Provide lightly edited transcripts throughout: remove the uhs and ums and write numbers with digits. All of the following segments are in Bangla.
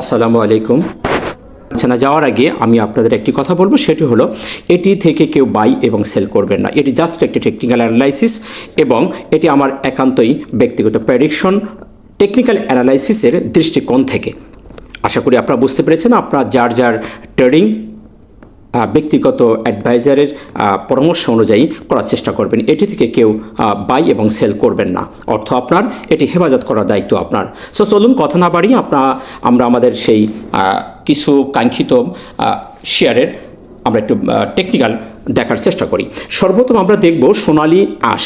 আসসালামু আলাইকুম। আলোচনা যাওয়ার আগে আমি আপনাদের একটি কথা বলবো, সেটি হলো এটি থেকে কেউ বাই এবং সেল করবেন না। এটি জাস্ট একটি টেকনিক্যাল অ্যানালাইসিস এবং এটি আমার একান্তই ব্যক্তিগত প্রেডিকশন টেকনিক্যাল অ্যানালাইসিসের দৃষ্টিকোণ থেকে। আশা করি আপনারা বুঝতে পেরেছেন। আপনারা যার যার ট্রেডিং ব্যক্তিগত অ্যাডভাইজারের পরামর্শ অনুযায়ী করার চেষ্টা করবেন। এটি থেকে কেউ বাই এবং সেল করবেন না। অর্থ আপনার, এটি হেফাজত করার দায়িত্ব আপনার। সো চলুন কথা না বাড়িয়ে আমরা আমাদের সেই কিছু কাঙ্ক্ষিত শেয়ারের আমরা একটু টেকনিক্যাল দেখার চেষ্টা করি। সর্বপ্রথম আমরা দেখব সোনালী আঁশ।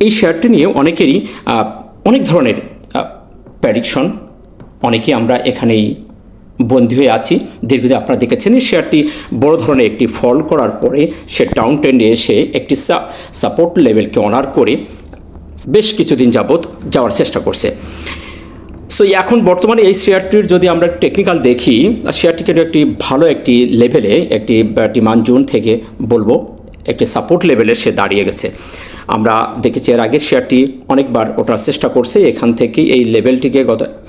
এই শেয়ারটি নিয়ে অনেকেরই অনেক ধরনের প্রেডিকশন, অনেকে আমরা এখানেই বন্দী হয়ে আছি। দীর্ঘদিন আপনারা দেখেছেন এই শেয়ারটি বড় ধরনের একটি ফল করার পরে সে ডাউন ট্রেন্ডে এসে একটি সাপোর্ট লেভেলকে অনার করে বেশ কিছুদিন যাবৎ যাওয়ার চেষ্টা করছে। সো এখন বর্তমানে এই শেয়ারটির যদি আমরা টেকনিক্যাল দেখি, শেয়ারটিকে একটি ভালো একটি লেভেলে, একটি ডিমান্ড জোন থেকে বলবো একটি সাপোর্ট লেভেলে সে দাঁড়িয়ে গেছে। আমরা দেখেছি এর আগে শেয়ারটি অনেকবার ওঠার চেষ্টা করছে। এখান থেকে এই লেভেলটিকে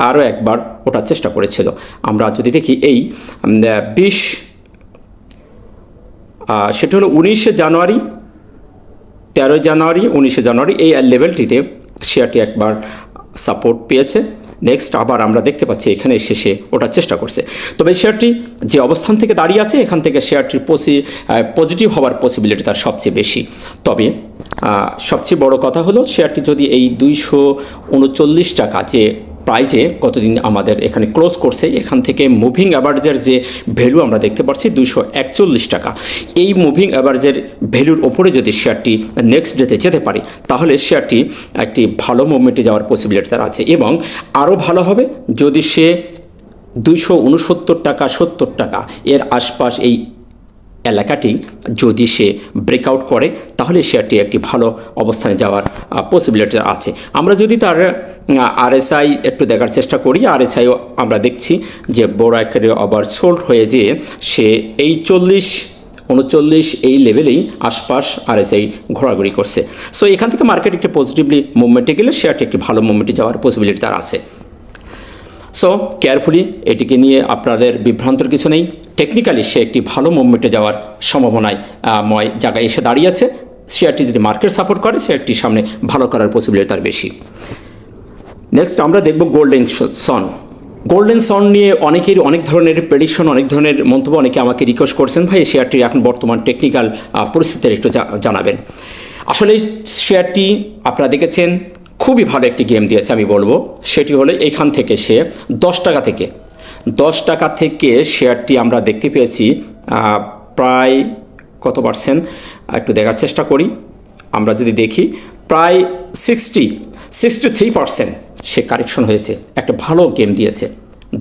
আরও একবার ওঠার চেষ্টা করেছিল। আমরা যদি দেখি এই 20 সেটা হলো 19শে জানুয়ারি, 13 জানুয়ারি, 19শে জানুয়ারি এই লেভেলটিতে শেয়ারটি একবার সাপোর্ট পেয়েছে। নেক্সট আবার আমরা দেখতে পাচ্ছি এখানে শেষে ওঠার চেষ্টা করছে। তবে শেয়ারটি যে অবস্থান থেকে দাঁড়িয়ে আছে, এখান থেকে শেয়ারটির পজিটিভ হওয়ার পসিবিলিটি তার সবচেয়ে বেশি। তবে সবচেয়ে বড় কথা হলো শেয়ারটি যদি এই 239 টাকা যে প্রাইজে কতদিন আমাদের এখানে ক্লোজ করছে, এখান থেকে মুভিং অ্যাভারেজের যে ভ্যালু আমরা দেখতে পাচ্ছি 241 টাকা, এই মুভিং অ্যাভারেজের ভ্যালুর ওপরে যদি শেয়ারটি নেক্সট ডেতে যেতে পারে, তাহলে শেয়ারটি একটি ভালো মুভমেন্টে যাওয়ার পসিবিলিটি তার আছে। এবং আরও ভালো হবে যদি সে 269 টাকা 70 টাকা এর আশপাশ এই এলাকাটি যদি সে ব্রেকআউট করে, তাহলে শেয়ারটি একটি ভালো অবস্থানে যাওয়ার পসিবিলিটি আছে। আমরা যদি তার আরএসআই একটু দেখার চেষ্টা করি, আরএসআইও আমরা দেখছি যে বড় আকারে ওভার সোল্ড হয়ে যেয়ে সে এই 40-39 এই লেভেলেই আশপাশ আরএসআই ঘোরাঘুরি করছে। সো এখান থেকে মার্কেট একটি পজিটিভলি মুভমেন্টে গেলে শেয়ারটি একটি ভালো মুভমেন্টে যাওয়ার পসিবিলিটি তার আছে। সো কেয়ারফুলি এটিকে নিয়ে আপনাদের বিভ্রান্তর কিছু নেই। টেকনিক্যালি সে একটি ভালো মুভমেন্টে যাওয়ার সম্ভাবনায় জায়গায় এসে দাঁড়িয়েছে। শেয়ারটি যদি মার্কেট সাপোর্ট করে, শেয়ারটি সামনে ভালো করার পসিবিলিটি তার বেশি। নেক্সট আমরা দেখব গোল্ডেন সন। গোল্ডেন সন নিয়ে অনেকের অনেক ধরনের প্রেডিকশন, অনেক ধরনের মন্তব্য, অনেকে আমাকে রিকোয়েস্ট করছেন, ভাই শেয়ারটির এখন বর্তমান টেকনিক্যাল পরিস্থিতির একটু জানাবেন। আসলে শেয়ারটি আপনারা দেখেছেন খুবই ভালো একটি গেম দিয়েছে আমি বলবো। সেটি হলো এইখান থেকে সে 10 টাকা থেকে শেয়ারটি আমরা দেখতে পেয়েছি প্রায় কত পার্সেন্ট একটু দেখার চেষ্টা করি। আমরা যদি দেখি প্রায় 63% সে কারেকশন হয়েছে, একটা ভালো গেম দিয়েছে।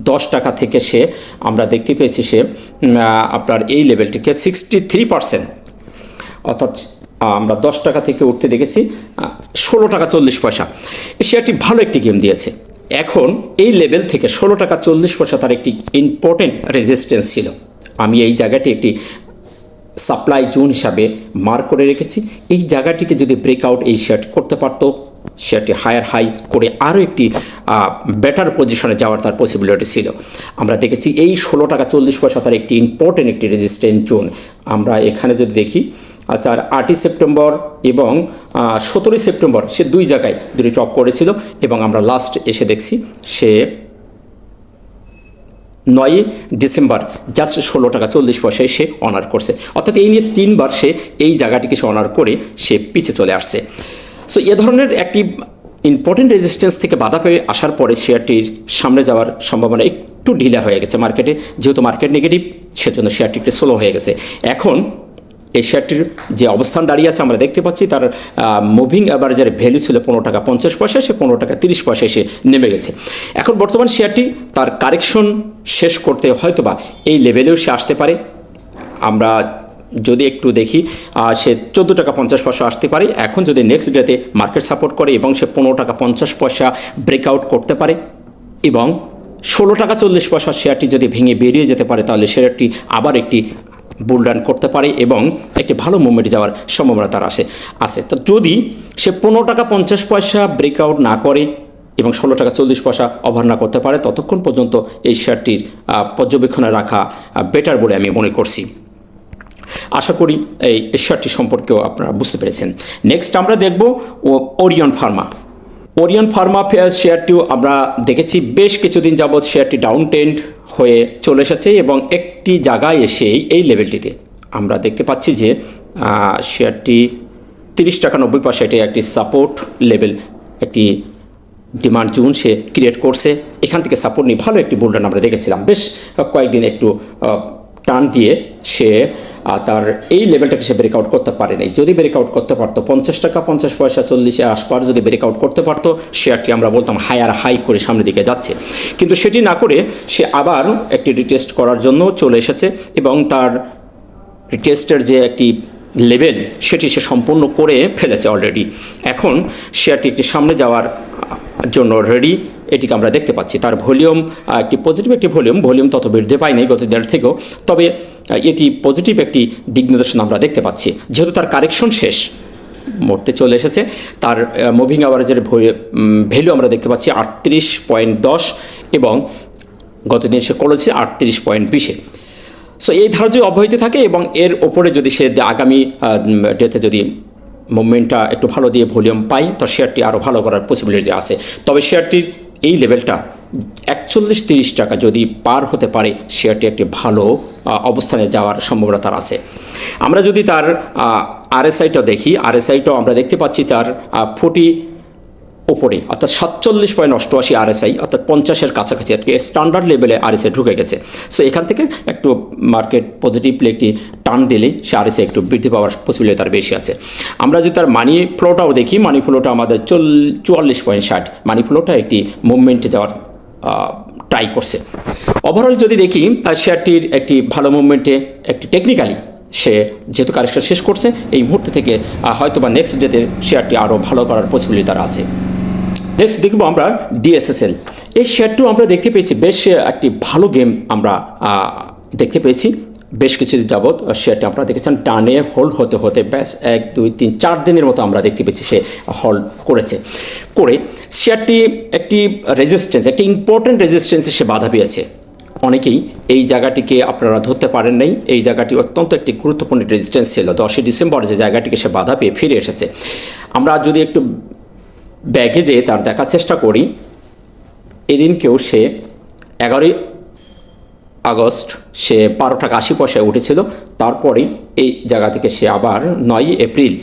10 টাকা থেকে সে আমরা দেখতে পেয়েছি সে আপনার এই লেভেলটিকে 63%, অর্থাৎ আমরা 10 টাকা থেকে উঠতে দেখেছি 16 টাকা 40 পয়সা। এই শেয়ারটি ভালো একটি গেম দিয়েছে। এখন এই লেভেল থেকে 16 টাকা 40 পয়সা তার একটি ইম্পর্টেন্ট রেজিস্ট্যান্স ছিল। আমি এই জায়গাটি একটি সাপ্লাই জোন হিসাবে মার্ক করে রেখেছি। এই জায়গাটিকে যদি ব্রেকআউট এই শেয়ারটি করতে পারত, শেয়ারটি হায়ার হাই করে আরও একটি বেটার পজিশনে যাওয়ার তার পসিবিলিটি ছিল। আমরা দেখেছি এই 16 টাকা 40 পয়সা তার একটি ইম্পর্টেন্ট একটি রেজিস্ট্যান্স জোন। আমরা এখানে যদি দেখি, আচ্ছা 8ই সেপ্টেম্বর এবং 17ই সেপ্টেম্বর সে দুই জায়গায় দুটি টপ করেছিল এবং আমরা লাস্ট এসে দেখছি সে 9ই ডিসেম্বর জাস্ট 16 টাকা 40 পয়সায় সে অনার করছে। অর্থাৎ এই নিয়ে 3বার সে এই জায়গাটিকে সে অনার করে সে পিছিয়ে চলে আসছে। সো এ ধরনের একটি ইম্পর্টেন্ট রেজিস্ট্যান্স থেকে বাধা পেয়ে আসার পরে শেয়ারটির সামনে যাওয়ার সম্ভাবনা একটু ঢিলা হয়ে গেছে মার্কেটে। যেহেতু মার্কেট নেগেটিভ, সেজন্য শেয়ারটি একটু স্লো হয়ে গেছে। এখন এই শেয়ারটির যে অবস্থান দাঁড়িয়ে আছে আমরা দেখতে পাচ্ছি তার মুভিং অ্যাভারেজের ভ্যালু ছিল 15 টাকা 50 পয়সা, সে 15 টাকা 30 পয়সায় সে নেমে গেছে। এখন বর্তমান শেয়ারটি তার কারেকশন শেষ করতে হয়তোবা এই লেভেলেও সে আসতে পারে। আমরা যদি একটু দেখি সে 14 টাকা 50 পয়সা আসতে পারে। এখন যদি নেক্সট ডেতে মার্কেট সাপোর্ট করে এবং সে 15 টাকা 50 পয়সা ব্রেকআউট করতে পারে এবং 16 টাকা 40 পয়সা শেয়ারটি যদি ভেঙে বেরিয়ে যেতে পারে, তাহলে শেয়ারটি আবার একটি বুল রান করতে পারে এবং একটি ভালো মুভমেন্টে যাওয়ার সম্ভাবনা তার আছে। তো যদি সে 15 টাকা 50 পয়সা ব্রেকআউট না করে, এবং 16 টাকা 40 পয়সা ওভার না করতে পারে ততক্ষণ পর্যন্ত এই শেয়ারটির পর্যবেক্ষণে রাখা বেটার বলে আমি মনে করছি। আশা করি এই শেয়ারটি সম্পর্কেও আপনারা বুঝতে পেরেছেন। নেক্সট আমরা দেখব ওরিয়ন ফার্মা। ওরিয়ন ফার্মা শেয়ারটিও আমরা দেখেছি বেশ কিছুদিন যাবৎ শেয়ারটি ডাউন ট্রেন্ড হয়ে চলে এসেছে এবং একটি জায়গায় এসে এই লেভেলটিতে আমরা দেখতে পাচ্ছি যে শেয়ারটি 30 টাকা 90 পয়সা এটি একটি সাপোর্ট লেভেল, একটি ডিমান্ড জোন সে ক্রিয়েট করছে। এখান থেকে সাপোর্ট নিয়ে ভালো একটি বুল রান আমরা দেখেছিলাম। বেশ কয়েকদিন একটু টান দিয়ে সে তার এই লেভেলটাকে সে ব্রেকআউট করতে পারে নাই। যদি ব্রেকআউট করতে পারতো 50 টাকা 50 পয়সা 40-এ আশপাশ যদি ব্রেকআউট করতে পারতো শেয়ারটি আমরা বলতাম হায়ার হাই করে সামনের দিকে যাচ্ছে, কিন্তু সেটি না করে সে আবার একটি রিটেস্ট করার জন্য চলে এসেছে এবং তার রিটেস্টের যে একটি লেভেল সেটি সে সম্পূর্ণ করে ফেলেছে অলরেডি। এখন শেয়ারটি একটি সামনে যাওয়ার জন্য রেডি, এটিকে আমরা দেখতে পাচ্ছি। তার ভলিউম একটি পজিটিভ একটি ভলিউম তত বৃদ্ধি পায়নি গত দিনের থেকেও, তবে এটি পজিটিভ একটি দিক নির্দেশনা আমরা দেখতে পাচ্ছি। যেহেতু তার কারেকশন শেষ মুহূর্তে চলে এসেছে, তার মুভিং অ্যাভারেজের ভ্যালু আমরা দেখতে পাচ্ছি 38.10 এবং গতদিন সে করেছে 38.20-এ। সো এই ধারা যদি অব্যাহত থাকে এবং এর ওপরে যদি সে আগামী ডেতে যদি মুভমেন্টটা একটু ভালো দিয়ে ভলিউম পাই তো শেয়ারটি আরও ভালো করার পসিবিলিটি আছে। তবে শেয়ারটির এই লেভেলটা 41-30 টাকা যদি পার হতে পারে শেয়ারটি একটি ভালো অবস্থানে যাওয়ার সম্ভাবনা তার আছে। আমরা যদি তার আরএসআইটাও দেখি, আরএসআইটাও আমরা দেখতে পাচ্ছি তার 40 ওপরে অর্থাৎ 47.88 আরএসআই অর্থাৎ 50-এর কাছাকাছি আর কি স্ট্যান্ডার্ড লেভেলে আরএসআই ঢুকে গেছে। সো এখান থেকে একটু মার্কেট পজিটিভলি একটি টার্ন দিলে সে আরএসআই একটু বৃদ্ধি পাওয়ার পসিবিলিটি তার বেশি আছে। আমরা যদি তার মানি ফ্লোটাও দেখি, মানি ফ্লোটা আমাদের 44.60, মানি ফ্লোটা একটি মুভমেন্টে যাওয়ার ট্রাই করছে। ওভারঅল যদি দেখি শেয়ারটির একটি ভালো মুভমেন্টে একটি টেকনিক্যালি সে যেহেতু কারেকশন শেষ করছে এই মুহূর্তে থেকে হয়তো বা নেক্সট ডেতে শেয়ারটি আরও ভালো করার পসিবিলিটি তার আছে। নেক্সট দেখব আমরা ডিএসএসএল। এই শেয়ারটিও আমরা দেখতে পেয়েছি বেশ একটি ভালো গেম আমরা দেখতে পেয়েছি বেশ কিছুদিন যাবৎ। শেয়ারটি আমরা দেখেছেন টানে হোল্ড হতে হতে ব্যাস 1 2 3 4 দিনের মতো আমরা দেখতে পেয়েছি সে হোল্ড করেছে। করে শেয়ারটি একটি রেজিস্ট্যান্স, একটি ইম্পর্টেন্ট রেজিস্ট্যান্সে সে বাধা পেয়েছে। অনেকেই এই জায়গাটিকে আপনারা ধরতে পারেন নাই, এই জায়গাটি অত্যন্ত একটি গুরুত্বপূর্ণ রেজিস্ট্যান্স ছিল। 10 ডিসেম্বর যে জায়গাটিকে সে বাধা পেয়ে ফিরে এসেছে। আমরা যদি একটু ব্যাগে যেয়ে তার দেখার চেষ্টা করি, এদিনকেও সে 11 আগস্ট সে 12 টাকা 80 পয়সায় উঠেছিল। তারপরে এই জায়গা থেকে সে আবার 9 এপ্রিল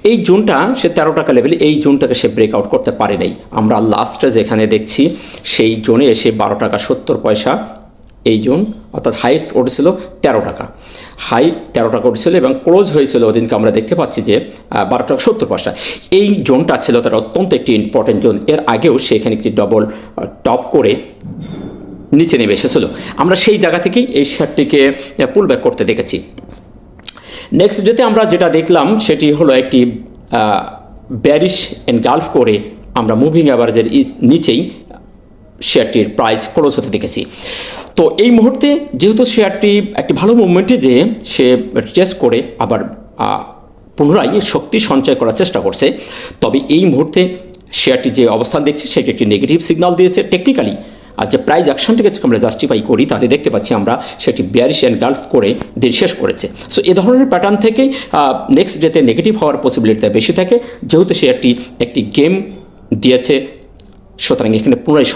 এই জোনটা সে 13 টাকা লেভেলে এই জোনটাকে সে ব্রেকআউট করতে পারে নাই। আমরা লাস্টে যেখানে দেখছি সেই জোনে এসে 12 টাকা 70 পয়সা এই জোন অর্থাৎ হাইস্ট উঠেছিল 13 টাকা, হাই 13 টাকা উঠেছিল এবং ক্লোজ হয়েছিল ওদিনকে আমরা দেখতে পাচ্ছি যে 12 টাকা 70 পয়সা। এই জোনটা ছিল তার অত্যন্ত একটি ইম্পর্টেন্ট জোন। এর আগেও সেখানে একটি ডবল টপ করে নিচে নেমে এসেছিল। আমরা সেই জায়গা থেকেই এই শেয়ারটিকে পুল ব্যাক করতে দেখেছি। নেক্সট ডেতে আমরা যেটা দেখলাম সেটি হলো একটি ব্যারিশ এনগালফ করে আমরা মুভিং অ্যাভারেজের নিচেই শেয়ারটির প্রাইস ক্লোজ হতে দেখেছি। তো এই মুহূর্তে যেহেতু শেয়ারটি একটি ভালো মুভমেন্টে যে সে টেস্ট করে আবার পুনরায় শক্তি সঞ্চয় করার চেষ্টা করছে, তবে এই মুহূর্তে শেয়ারটি যে অবস্থান দেখছি সেটি একটি নেগেটিভ সিগন্যাল দিয়েছে টেকনিক্যালি। আর যে প্রাইস অ্যাকশনটিকে আমরা জাস্টিফাই করি তাতে দেখতে পাচ্ছি আমরা সেটি বিয়ারিশ এনগালফ করে দিন শেষ করেছে। সো এ ধরনের প্যাটার্ন থেকেই নেক্সট ডেতে নেগেটিভ হওয়ার পসিবিলিটিটা বেশি থাকে, যেহেতু শেয়ারটি একটি গেম দিয়েছে। সুতরাং এখানে পুনরায়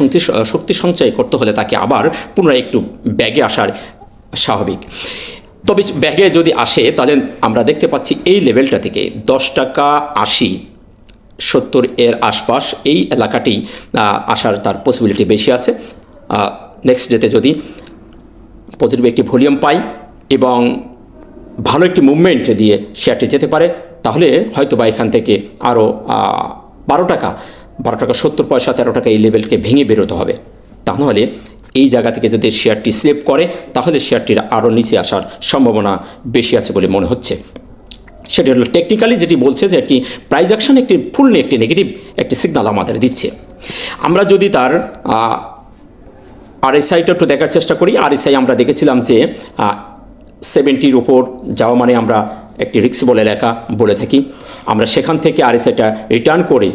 শক্তি সঞ্চয় করতে হলে তাকে আবার পুনরায় একটু ব্যাগে আসার স্বাভাবিক। তবে ব্যাগে যদি আসে তাহলে আমরা দেখতে পাচ্ছি এই লেভেলটা থেকে 10 টাকা 80 70 এর আশপাশ এই এলাকাটি আসার তার পসিবিলিটি বেশি আছে। নেক্সট ডেতে যদি পজিটিভ একটি ভলিউম পাই এবং ভালো একটি মুভমেন্ট দিয়ে শেয়ারটি যেতে পারে তাহলে হয়তো বা এখান থেকে আরও 12 টাকা 70 পয়সা 13 টাকা এই লেভেলকে ভেঙে বেরোতে হবে। তাহলে এই জায়গা থেকে যদি শেয়ারটি স্লিপ করে তাহলে শেয়ারটির আরও নিচে আসার সম্ভাবনা বেশি আছে বলে মনে হচ্ছে। সেটি হলো টেকনিক্যালি যেটি বলছে যে একটি প্রাইস অ্যাকশন একটি ফুললি একটি নেগেটিভ একটি সিগন্যাল আমাদের দিচ্ছে। আমরা যদি তার আরএসআইটা একটু দেখার চেষ্টা করি, আরএসআই আমরা দেখেছিলাম যে 70-র উপর যাওয়া মানে আমরা একটি রিস্কেবল এলাকা বলে থাকি। আমরা সেখান থেকে আরএসআইটা রিটার্ন করে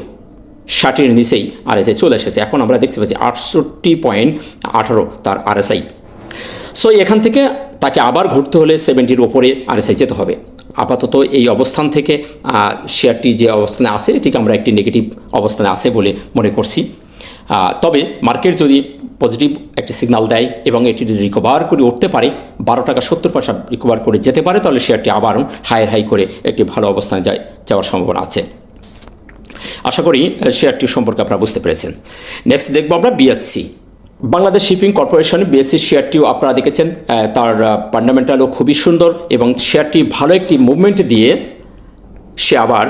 60-এর নিচেই আরএসআই চলে এসেছে। এখন আমরা দেখতে পাচ্ছি 68.18 তার আরএসআই। সো এখান থেকে তাকে আবার ঘুরতে হলে 70-র ওপরে আরএসআই যেতে হবে। আপাতত এই অবস্থান থেকে শেয়ারটি যে অবস্থানে আছে এটিকে আমরা একটি নেগেটিভ অবস্থানে আছে বলে মনে করছি। তবে মার্কেট যদি পজিটিভ একটি সিগন্যাল দেয় এবং এটি যদি রিকভার করে উঠতে পারে 12 টাকা 70 পয়সা রিকভার করে যেতে পারে, তাহলে শেয়ারটি আবার হায়ার হাই করে একটি ভালো অবস্থানে যাওয়ার সম্ভাবনা আছে। আশা করি শেয়ারটি সম্পর্কে আপনারা বুঝতে পেরেছেন। নেক্সট দেখব আমরা BSC, Bangladesh shipping corporation. BSC শেয়ারটিও আপনারা দেখেছেন, তার ফান্ডামেন্টালও খুবই সুন্দর এবং শেয়ারটি ভালো একটি মুভমেন্ট দিয়ে সে আবার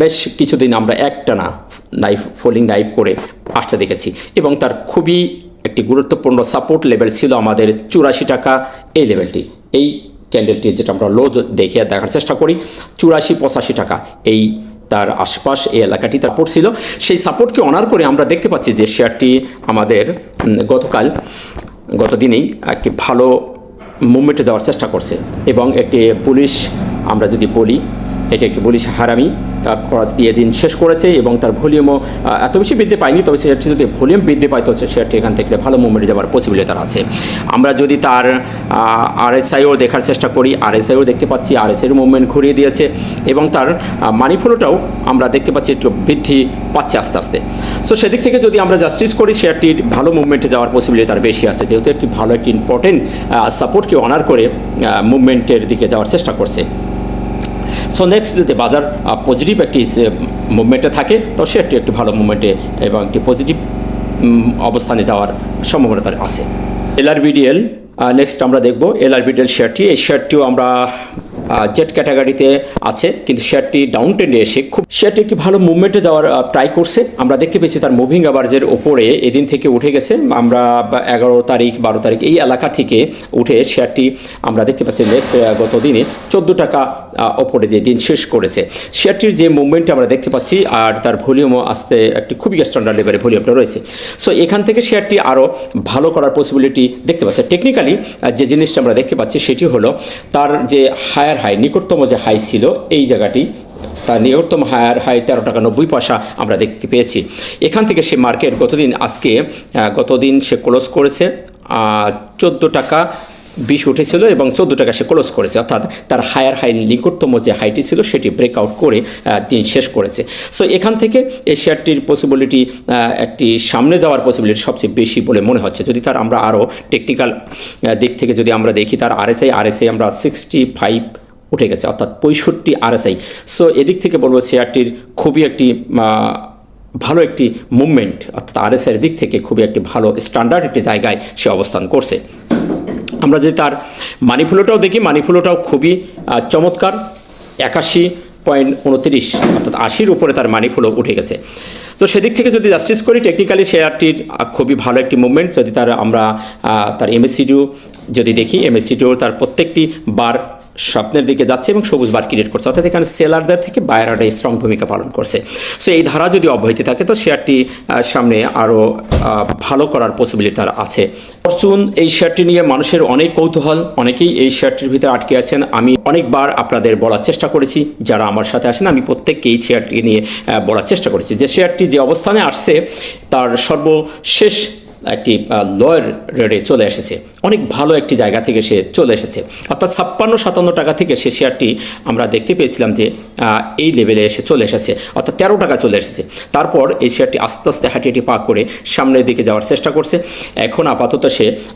বেশ কিছুদিন আমরা একটানা ফলিং নাইফ করে আসতে দেখেছি এবং তার খুবই একটি গুরুত্বপূর্ণ সাপোর্ট লেভেল ছিল আমাদের 84 টাকা এই লেভেলটি। এই ক্যান্ডেলটি যেটা আমরা লো দেখার চেষ্টা করি 84-85 টাকা এই তার আশপাশ এই এলাকাটি তার সাপোর্ট ছিল। সেই সাপোর্টকে অনার করে আমরা দেখতে পাচ্ছি যে শেয়ারটি আমাদের গত দিনেই একটি ভালো মুভমেন্টে যাওয়ার চেষ্টা করছে এবং একটি পুলিশ, আমরা যদি বলি এটা একটি পুলিশ হারামি ক্রস দিয়ে দিন শেষ করেছে এবং তার ভলিউমও এত বেশি বৃদ্ধি পায়নি। তবে শেয়ারটি যদি ভলিউম বৃদ্ধি পায় তো শেয়ারটি এখান থেকে ভালো মুভমেন্টে যাওয়ার পসিবিলিটি তার আছে। আমরা যদি তার আরএসআইও দেখার চেষ্টা করি, আরএসআইও দেখতে পাচ্ছি আরএসআইয়ের মুভমেন্ট ঘুরিয়ে দিয়েছে এবং তার মানি ফ্লোটাও আমরা দেখতে পাচ্ছি একটু বৃদ্ধি পাচ্ছে আস্তে আস্তে। সো সেদিক থেকে যদি আমরা জাস্টিস করি শেয়ারটির ভালো মুভমেন্টে যাওয়ার পসিবিলিটি তার বেশি আছে, যেহেতু একটি ভালো একটি ইম্পর্টেন্ট সাপোর্টকে অনার করে মুভমেন্টের দিকে যাওয়ার চেষ্টা করছে। সো নেক্সট যদি বাজার পজিটিভ একটি মুভমেন্টে থাকে তো শেয়ারটি একটি ভালো মুভমেন্টে এবং একটি পজিটিভ অবস্থানে যাওয়ার সম্ভাবনা তার আছে। এলআরবিডিএল নেক্সট আমরা দেখব এলআরবিডিএল শেয়ারটি। এই শেয়ারটিও আমরা জেট ক্যাটাগরিতে আছে, কিন্তু শেয়ারটি ডাউন ট্রেন্ডে এসে শেয়ারটি একটি ভালো মুভমেন্টে যাওয়ার ট্রাই করছে। আমরা দেখতে পেয়েছি তার মুভিং অ্যাভারেজের ওপরে এদিন থেকে উঠে গেছে। আমরা 11 তারিখ 12 তারিখ এই এলাকা থেকে উঠে শেয়ারটি আমরা দেখতে পাচ্ছি নেক্সট গত দিনে 14 টাকা ওপরে দিয়ে দিন শেষ করেছে। শেয়ারটির যে মুভমেন্টটা আমরা দেখতে পাচ্ছি আর তার ভলিউমও আসতে একটি খুবই স্ট্যান্ডার্ড লেভেলে ভলিউমটা রয়েছে। সো এখান থেকে শেয়ারটি আরও ভালো করার পসিবিলিটি দেখতে পাচ্ছি। টেকনিক্যালি যে জিনিসটা আমরা দেখতে পাচ্ছি সেটি হলো তার যে হায়ার হাই, নিকটতম যে হাই ছিল এই জায়গাটি, তার নিকটতম হায়ার হাই 13 টাকা 90 পয়সা আমরা দেখতে পেয়েছি। এখান থেকে সে মার্কেট গতদিন সে ক্লোজ করেছে 14 টাকা 20 উঠেছিল এবং 14 টাকা সে ক্লোজ করেছে, অর্থাৎ তার হায়ার হাই নিকটতম যে হাইটি ছিল সেটি ব্রেকআউট করে দিন শেষ করেছে। সো এখান থেকে এই শেয়ারটির পসিবিলিটি একটি সামনে যাওয়ার পসিবিলিটি সবচেয়ে বেশি বলে মনে হচ্ছে। যদি তার আমরা আরও টেকনিক্যাল দিক থেকে যদি আমরা দেখি তার আরএসআই আমরা 65 উঠে গেছে, অর্থাৎ 65 আরএসআই। সো এদিক থেকে বলবো শেয়ারটির খুবই একটি ভালো একটি মুভমেন্ট, অর্থাৎ আরএসআইয়ের দিক থেকে খুবই একটি ভালো স্ট্যান্ডার্ড একটি জায়গায় সে অবস্থান করছে। আমরা যদি তার মানি ফ্লোটাও দেখি, মানি ফ্লোটাও খুবই চমৎকার 81.29, অর্থাৎ 80-র উপরে তার মানি ফ্লো উঠে গেছে। তো সেদিক থেকে যদি জাস্টিস করি টেকনিক্যালি শেয়ারটির খুবই ভালো একটি মুভমেন্ট। যদি আমরা তার এমএসসিডিও যদি দেখি, এমএসসিডিও তার প্রত্যেকটি বার স্বপ্নের দিকে যাচ্ছে এবং সবুজ বার ক্রিয়েট করছে, অর্থাৎ এখানে সেলারদের থেকে বায়াররা স্ট্রং ভূমিকা পালন করছে। সো এই ধারা যদি অব্যাহতি থাকে তো শেয়ারটি সামনে আরও ভালো করার পসিবিলিটি তার আছে। ফরচুন এই শেয়ারটি নিয়ে মানুষের অনেক কৌতূহল, অনেকেই এই শেয়ারটির ভিতরে আটকে আছেন। আমি অনেকবার আপনাদের বলার চেষ্টা করেছি, যারা আমার সাথে আসেন আমি প্রত্যেককে এই শেয়ারটি নিয়ে বলার চেষ্টা করেছি যে শেয়ারটি যে অবস্থানে আসছে তার সর্বশেষ একটি লোয়ার রেটে চলে এসেছে, অনেক ভালো একটি জায়গা থেকে সে চলে এসেছে, অর্থাৎ 56-57 টাকা থেকে সে শেয়ারটি আমরা দেখতে পেয়েছিলাম যে এই লেভেলে এসে চলে এসেছে, অর্থাৎ 13 টাকা চলে এসেছে। তারপর এই শেয়ারটি আস্তে আস্তে হাঁটিয়ে পা করে সামনের দিকে যাওয়ার চেষ্টা করছে। এখন আপাতত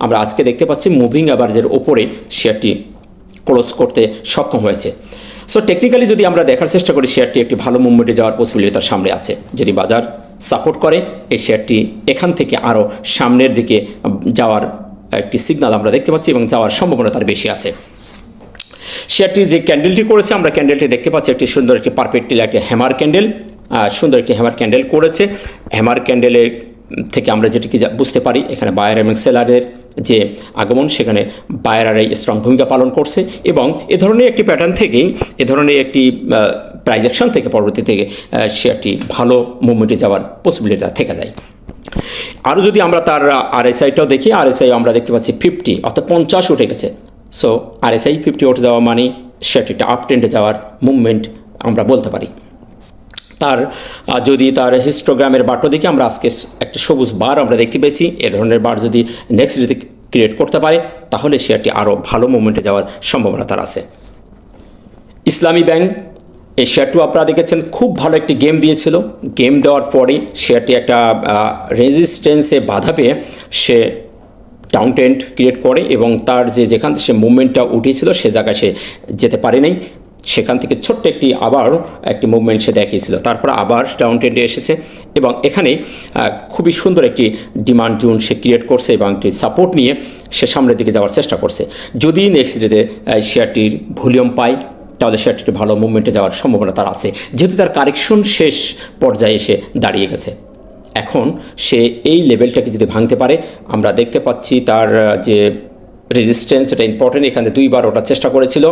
আমরা আজকে দেখতে পাচ্ছি মুভিং অ্যাভারেজের ওপরে শেয়ারটি ক্লোজ করতে সক্ষম হয়েছে। সো টেকনিক্যালি যদি আমরা দেখার চেষ্টা করি শেয়ারটি একটি ভালো মুভমেন্টে যাওয়ার পসিবিলিটি তার সামনে আছে। যদি বাজার সাপোর্ট করে এই শেয়ারটি এখান থেকে আরও সামনের দিকে যাওয়ার একটি সিগন্যাল আমরা দেখতে পাচ্ছি এবং যাওয়ার সম্ভাবনা তার বেশি আছে। শেয়ারটি যে ক্যান্ডেলটি করেছে আমরা ক্যান্ডেলটি দেখতে পাচ্ছি একটি সুন্দর একটি পারপেন্ডিকুলার একটি হ্যামার ক্যান্ডেল, সুন্দর একটি হ্যামার ক্যান্ডেল করেছে। হ্যামার ক্যান্ডেলের থেকে আমরা যেটিকে বুঝতে পারি এখানে বায়ার এবং সেলারের যে আগমন, সেখানে বায়াররা স্ট্রং ভূমিকা পালন করছে এবং এ ধরনের একটি প্যাটার্ন থেকেই এ ধরনের একটি প্রাইস অ্যাকশন থেকে পরবর্তী থেকে শেয়ারটি ভালো মুভমেন্টে যাওয়ার পসিবিলিটি থেকে যায়। আরও যদি আমরা তার আরএসআইটাও দেখি, আরএসআই আমরা দেখতে পাচ্ছি 50, অর্থাৎ 50 উঠে গেছে। সো আরএসআই 50 উঠে যাওয়া মানে শেয়ারটি একটা আপ ট্রেন্ডে যাওয়ার মুভমেন্ট আমরা বলতে পারি। তার যদি তার হিস্টোগ্রামের বারটা দেখি আমরা আজকে একটা সবুজ বার আমরা দেখতে পেয়েছি। এ ধরনের বার যদি নেক্সট ডেতে ক্রিয়েট করতে পারে তাহলে শেয়ারটি আরও ভালো মুভমেন্টে যাওয়ার সম্ভাবনা তার আছে। ইসলামী ব্যাংক, এই শেয়ারটিও আপনারা দেখেছেন খুব ভালো একটি গেম দিয়েছিল। গেম দেওয়ার পরেই শেয়ারটি একটা রেজিস্ট্যান্সে বাধা পেয়ে সে ডাউন ট্রেন্ড ক্রিয়েট করে এবং তার যেখান থেকে সে মুভমেন্টটা উঠিয়েছিল সে জায়গায় সে যেতে পারে নাই। সেখান থেকে ছোট্ট আবার একটি মুভমেন্ট সে দেখিয়েছিল, তারপর আবার ডাউন ট্রেন্ডে এসেছে এবং এখানে খুবই সুন্দর একটি ডিমান্ড জোন সে ক্রিয়েট করছে এবং একটি সাপোর্ট নিয়ে সে সামনের দিকে যাওয়ার চেষ্টা করছে। যদি নেক্সট ডেতে শেয়ারটির ভলিউম পায় তাহলে শেয়ারটি ভালো মুভমেন্টে যাওয়ার সম্ভাবনা তার আছে, যেহেতু তার কারেকশন শেষ পর্যায়ে এসে দাঁড়িয়ে গেছে। এখন সে এই লেভেলটাকে যদি ভাঙতে পারে, আমরা দেখতে পাচ্ছি তার যে রেজিস্ট্যান্স এটা ইম্পর্টেন্ট, এখানে দুইবার ওটা চেষ্টা করেছিল,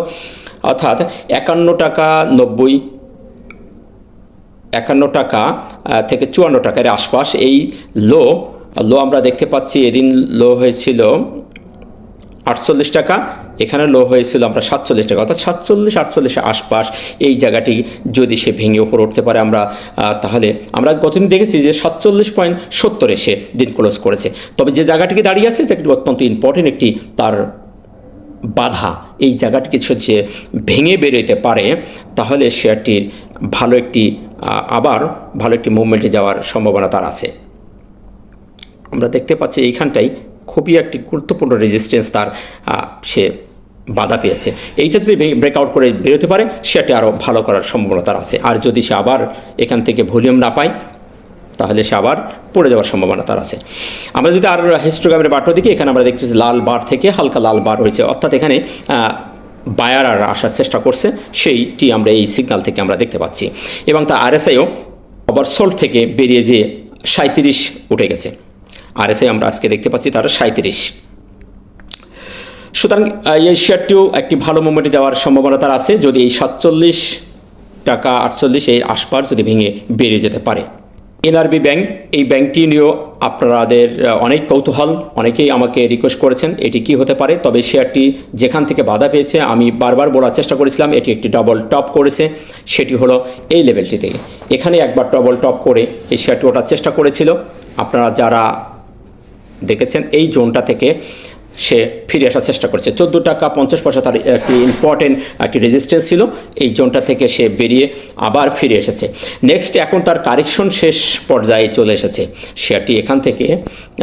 অর্থাৎ 51 টাকা 90, 51 টাকা থেকে 54 টাকার আশপাশ এই লো আমরা দেখতে পাচ্ছি। এদিন লো হয়েছিল 48 টাকা, এখানে লো হয়েছিল আমরা 47 টাকা, অর্থাৎ 47-48 আশপাশ এই জায়গাটি যদি সে ভেঙে উপর উঠতে পারে তাহলে আমরা গতদিন দেখেছি যে 47.70 সে দিন ক্লোজ করেছে। তবে যে জায়গাটিকে দাঁড়িয়ে আছে যেটি অত্যন্ত ইম্পর্টেন্ট একটি তার বাধা, এই জায়গাটিকে সে ভেঙে বেরোতে পারে তাহলে শেয়ারটির আবার ভালো একটি মুভমেন্টে যাওয়ার সম্ভাবনা তার আছে। আমরা দেখতে পাচ্ছি এইখানটাই খুবই একটি গুরুত্বপূর্ণ রেজিস্ট্যান্স তার সে বাধা পেয়েছে। এইটা যদি ব্রেকআউট করে বেরোতে পারে শেয়ারটি আরও ভালো করার সম্ভাবনা তার আছে। আর যদি সে আবার এখান থেকে ভলিউম না পায় তাহলে সে আবার পড়ে যাওয়ার সম্ভাবনা তার আছে। আমরা যদি আর হিস্টোগ্রামের বারটা দিকে এখানে আমরা দেখতে পাচ্ছি লাল বার থেকে হালকা লাল বার হয়েছে, অর্থাৎ এখানে বায়ার আর আসার চেষ্টা করছে, সেইটি আমরা এই সিগন্যাল থেকে আমরা দেখতে পাচ্ছি। এবং তার আরএসআইও ওভারসোল্ড থেকে বেরিয়ে যেয়ে 37 উঠে গেছে। আরএসআই আমরা আজকে দেখতে পাচ্ছি তার 37। সুতরাং এই শেয়ারটিও একটি ভালো মুভমেন্টে যাওয়ার সম্ভাবনা তার আছে যদি এই 47 টাকা 48 এই আশপাশ যদি ভেঙে বেরিয়ে যেতে পারে। এনআরবি ব্যাংক, এই ব্যাংকটি নিয়েও আপনাদের অনেক কৌতূহল, অনেকেই আমাকে রিকোয়েস্ট করেছেন এটি কি হতে পারে। তবে শেয়ারটি যেখান থেকে বাধা পেয়েছে আমি বারবার বলার চেষ্টা করেছিলাম এটি একটি ডবল টপ করেছে, সেটি হলো এই লেভেলটি থেকে। এখানে একবার ডবল টপ করে এই শেয়ারটি ওঠার চেষ্টা করেছিল। আপনারা যারা দেখেছেন এই জোনটা থেকে সে ফিরে আসার চেষ্টা করেছে। 14 টাকা 50 পয়সা তার একটি ইম্পর্টেন্ট একটি রেজিস্ট্যান্স ছিল, এই জোনটা থেকে সে বেরিয়ে আবার ফিরে এসেছে। নেক্সট এখন তার কারেকশন শেষ পর্যায়ে চলে এসেছে শেয়ারটি। এখান থেকে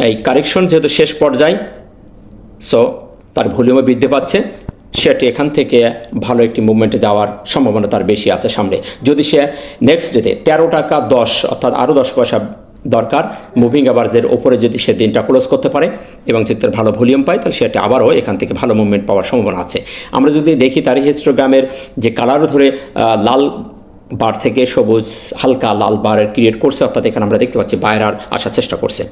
এই কারেকশন যেহেতু শেষ পর্যায়ে, সো তার ভলিউমে বৃদ্ধি পাচ্ছে, শেয়ারটি এখান থেকে ভালো একটি মুভমেন্টে যাওয়ার সম্ভাবনা তার বেশি আছে সামনে। যদি সে নেক্সট ডেতে 13 টাকা 10 অর্থাৎ আরও 10 পয়সা দরকার মুভিং অ্যাভারেজের ওপরে যদি সে দিনটা ক্লোজ করতে পারে এবং যদি তার ভালো ভলিউম পায় তাহলে সেটা আবারও এখান থেকে ভালো মুভমেন্ট পাওয়ার সম্ভাবনা আছে। আমরা যদি দেখি তার হিস্টোগ্রামের যে কালারও ধরে লাল বার থেকে সবুজ হালকা লাল বারের ক্রিয়েট করছে, অর্থাৎ এখানে আমরা দেখতে পাচ্ছি বায়ার আসার চেষ্টা করছে।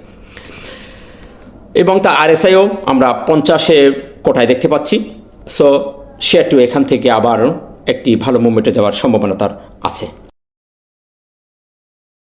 এবং তার আরএসআইও আমরা 50 কোটায় দেখতে পাচ্ছি। সো শেয়ারটিও এখান থেকে আবার একটি ভালো মুভমেন্টে যাওয়ার সম্ভাবনা তার আছে।